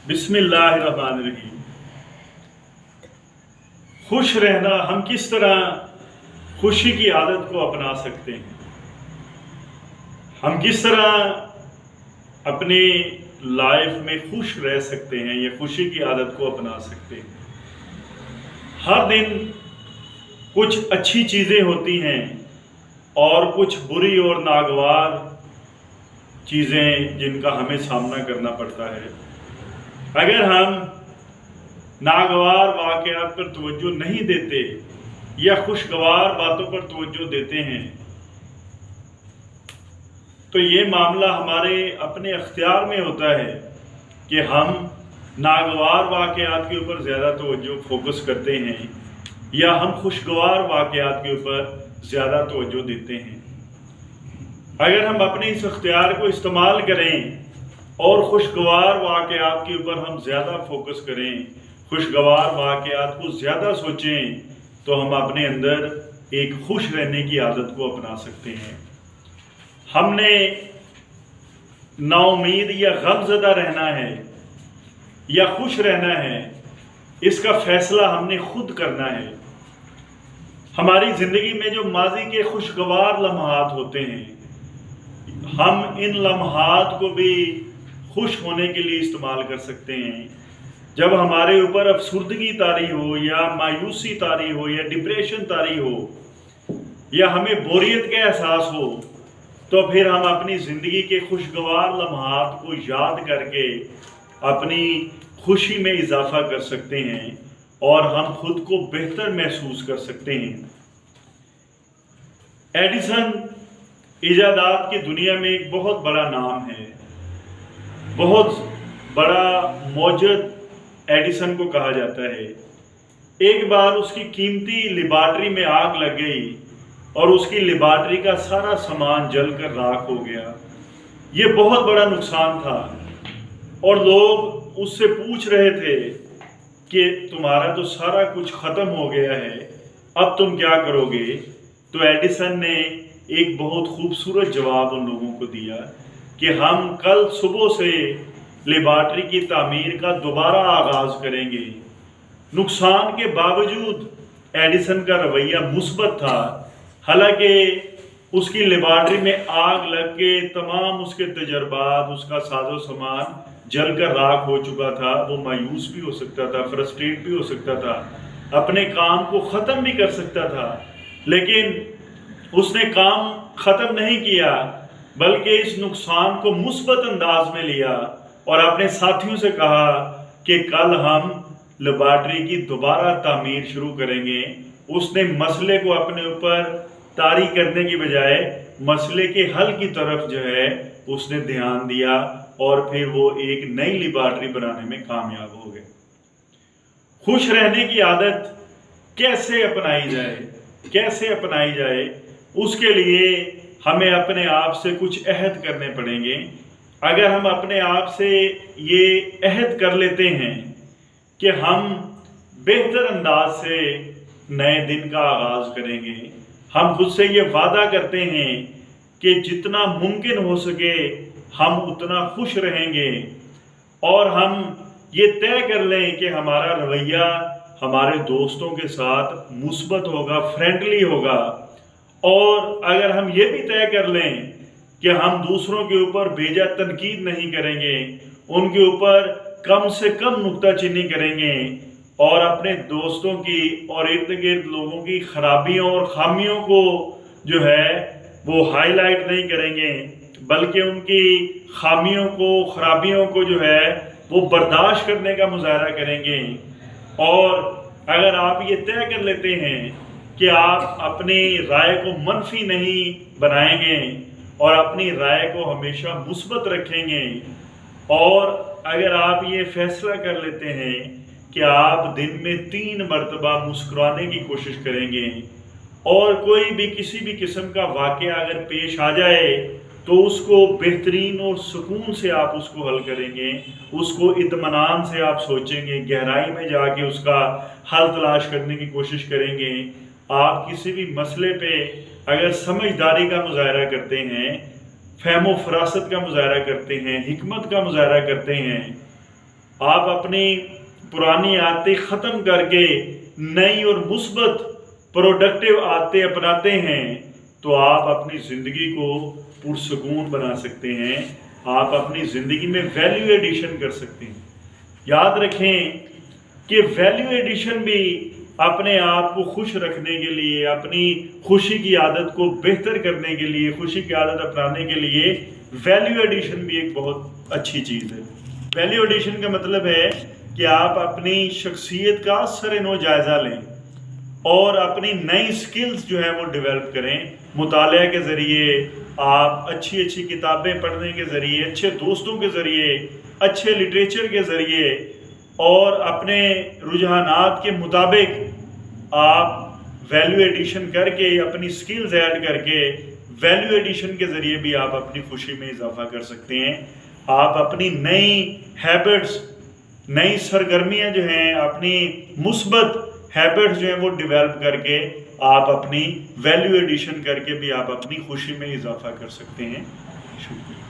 बिस्मिल्लाहिर्रहमानिर्रहीम। खुश रहना, हम किस तरह खुशी की आदत को अपना सकते हैं, हम किस तरह अपनी लाइफ में खुश रह सकते हैं या खुशी की आदत को अपना सकते हैं। हर दिन कुछ अच्छी चीज़ें होती हैं और कुछ बुरी और नागवार चीज़ें जिनका हमें सामना करना पड़ता है। अगर हम नागवार वाक़यात पर तवज्जो नहीं देते या खुशगवार बातों पर तवज्जो देते हैं तो ये मामला हमारे अपने अख्तियार में होता है कि हम नागवार वाक़यात के ऊपर ज़्यादा तवज्जो फोकस करते हैं या हम खुशगवार वाक़यात के ऊपर ज़्यादा तवज्जो देते हैं। अगर हम अपने इस अख्तियार को इस्तेमाल करें और खुशगवार वाक़यात के ऊपर हम ज़्यादा फोकस करें, खुशगवार वाक़यात को ज़्यादा सोचें, तो हम अपने अंदर एक खुश रहने की आदत को अपना सकते हैं। हमने नाउम्मीद या गमज़दा रहना है या खुश रहना है, इसका फ़ैसला हमने खुद करना है। हमारी ज़िंदगी में जो माजी के खुशगवार लम्हात होते हैं, हम इन लम्हात को भी खुश होने के लिए इस्तेमाल कर सकते हैं। जब हमारे ऊपर अफसुर्दगी तारी हो या मायूसी तारी हो या डिप्रेशन तारी हो या हमें बोरियत का एहसास हो, तो फिर हम अपनी ज़िंदगी के खुशगवार लम्हात को याद करके अपनी खुशी में इजाफा कर सकते हैं और हम खुद को बेहतर महसूस कर सकते हैं। एडिसन इजादात की दुनिया में एक बहुत बड़ा नाम है, बहुत बड़ा मौजूद एडिसन को कहा जाता है। एक बार उसकी कीमती लेबॉरेटरी में आग लग गई और उसकी लेबॉरेटरी का सारा सामान जलकर राख हो गया। ये बहुत बड़ा नुकसान था और लोग उससे पूछ रहे थे कि तुम्हारा तो सारा कुछ ख़त्म हो गया है, अब तुम क्या करोगे। तो एडिसन ने एक बहुत खूबसूरत जवाब उन लोगों को दिया कि हम कल सुबह से लेबॉरेटरी की तामीर का दोबारा आगाज़ करेंगे। नुकसान के बावजूद एडिसन का रवैया मुस्बत था। हालांकि उसकी लेबॉरेटरी में आग लग के तमाम उसके तजर्बात, उसका साजो सामान जलकर राख हो चुका था। वो मायूस भी हो सकता था, फ्रस्ट्रेट भी हो सकता था, अपने काम को ख़त्म भी कर सकता था, लेकिन उसने काम ख़त्म नहीं किया बल्कि इस नुकसान को मुस्बत अंदाज में लिया और अपने साथियों से कहा कि कल हम लेबॉरेटरी की दोबारा तामीर शुरू करेंगे। उसने मसले को अपने ऊपर तारी करने की बजाय मसले के हल की तरफ जो है उसने ध्यान दिया और फिर वो एक नई लेबॉरेटरी बनाने में कामयाब हो गए। खुश रहने की आदत कैसे अपनाई जाए, कैसे अपनाई जाए, उसके लिए हमें अपने आप से कुछ अहद करने पड़ेंगे। अगर हम अपने आप से ये अहद कर लेते हैं कि हम बेहतर अंदाज से नए दिन का आगाज़ करेंगे, हम खुद से ये वादा करते हैं कि जितना मुमकिन हो सके हम उतना खुश रहेंगे और हम ये तय कर लें कि हमारा रवैया हमारे दोस्तों के साथ मुस्बत होगा, फ्रेंडली होगा। और अगर हम ये भी तय कर लें कि हम दूसरों के ऊपर बेजा तनकीद नहीं करेंगे, उनके ऊपर कम से कम नुक्ताचीनी करेंगे और अपने दोस्तों की और इर्द गिर्द लोगों की खराबियों और खामियों को जो है वो हाईलाइट नहीं करेंगे, बल्कि उनकी खामियों को, खराबियों को जो है वो बर्दाश्त करने का मुजाहरा करेंगे। और अगर आप ये तय कर लेते हैं कि आप अपनी राय को मनफी नहीं बनाएंगे और अपनी राय को हमेशा मुस्बत रखेंगे, और अगर आप ये फैसला कर लेते हैं कि आप दिन में 3 मरतबा मुस्कुराने की कोशिश करेंगे और कोई भी किसी भी किस्म का वाक़या अगर पेश आ जाए तो उसको बेहतरीन और सुकून से आप उसको हल करेंगे, उसको इत्मीनान से आप सोचेंगे, गहराई में जाके उसका हल तलाश करने की कोशिश करेंगे। आप किसी भी मसले पे अगर समझदारी का मुजाहरा करते हैं, फहमो फरासत का मुजाहरा करते हैं, हिकमत का मुजाहरा करते हैं, आप अपनी पुरानी आदतें ख़त्म करके नई और मुस्बत प्रोडक्टिव आदतें अपनाते हैं तो आप अपनी ज़िंदगी को पुरसकून बना सकते हैं, आप अपनी ज़िंदगी में वैल्यू एडिशन कर सकते हैं। याद रखें कि वैल्यू एडिशन भी अपने आप को खुश रखने के लिए, अपनी खुशी की आदत को बेहतर करने के लिए, खुशी की आदत अपनाने के लिए वैल्यू एडिशन भी एक बहुत अच्छी चीज़ है। वैल्यू एडिशन का मतलब है कि आप अपनी शख्सियत का सर-ए-नौ जायज़ा लें और अपनी नई स्किल्स जो है वो डेवलप करें। मुताले के ज़रिए, आप अच्छी अच्छी किताबें पढ़ने के ज़रिए, अच्छे दोस्तों के ज़रिए, अच्छे लिटरेचर के ज़रिए और अपने रुझानात के मुताबिक आप वैल्यू एडिशन करके, अपनी स्किल्स ऐड करके वैल्यू एडिशन के ज़रिए भी आप अपनी खुशी में इजाफा कर सकते हैं। आप अपनी नई हैबिट्स, नई सरगर्मियां जो हैं, अपनी मुस्बत हैबिट्स जो हैं वो डेवलप करके आप अपनी वैल्यू एडिशन करके भी आप अपनी खुशी में इजाफा कर सकते हैं। शुक्रिया।